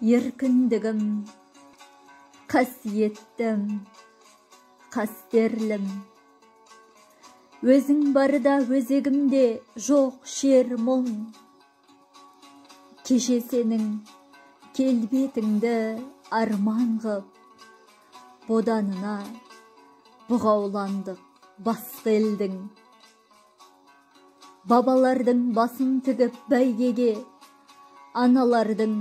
еркіндігім, қасиеттім, қастерлім. Өзің барда өзегімде жоқ шер мұң. Кеше сенің келбетіңді арман ғып, боданына бұғауландық басқа елдің. Бабалардың басын тігіп бәйгеге, аналардың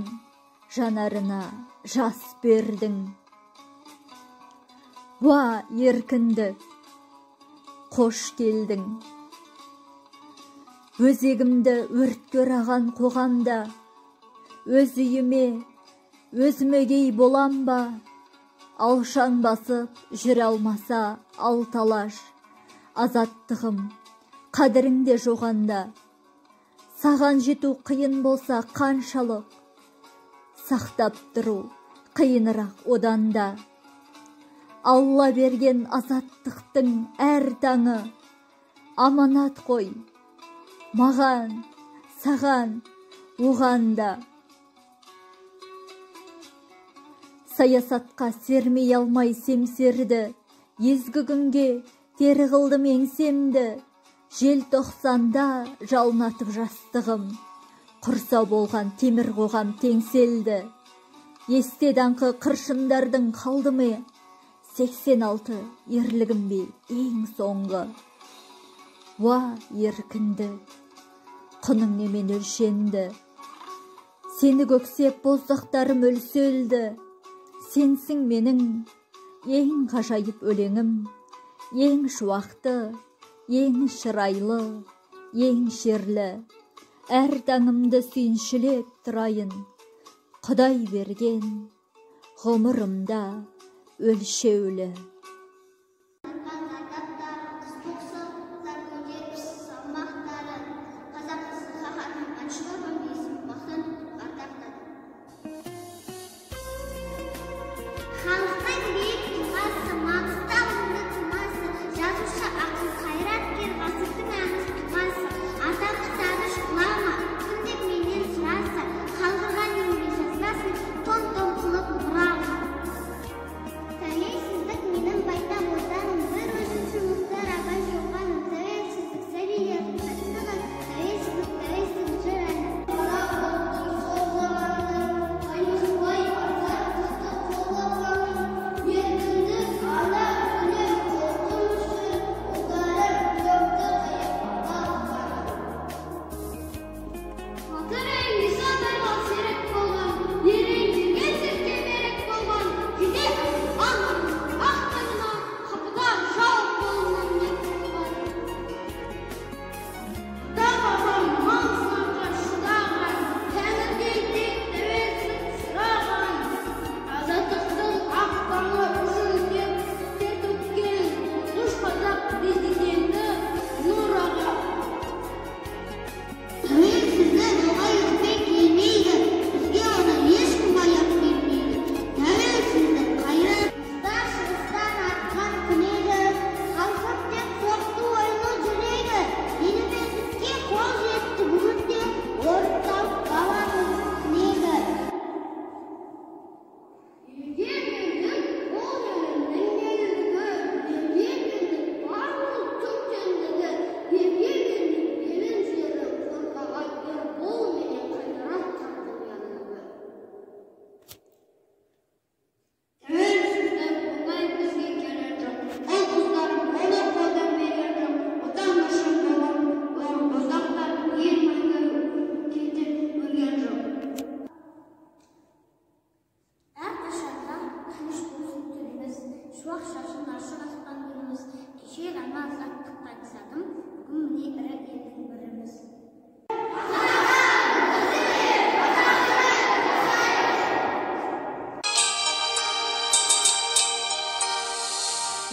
жанарына жас бердің. Буа еркіндік, қош келдің. Өзегімді өртке ораған қоғамда, өз үйіме, өзімегей болам ба? Алшаң басып жүре алмаса алталаш, азаттығым қадіріңде жоғанда. Саған жету қиын болса қаншалық, сақтап тұру қиынырақ оданда. Алла берген азаттықтың әр таңы аманат қой, маған, саған, оғанда. Саясатқа сермей алмай семсерді, езгі күнге тері қылдым еңсемді. Желтоқсанда жалнатып жастығым, құрса болған темір қоғам теңселді. Есте даңқы қыршындардың қалды ме? 86 ерлігім бе ең соңғы. Уа еркінді, құның немен өлшенді. Сені көксеп боздақтарым өлсөлді. Сенсің менің ең ғажайып өлеңім, ең шуақты, ең шырайлы, ең шерлі. Әр таңымды сүйіншілеп тұрайын, Құдай берген ғұмырымда өлшеулі.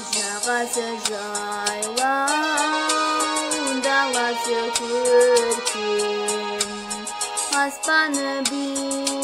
Жағасы жайлау, даласы көркем, аспаны биік.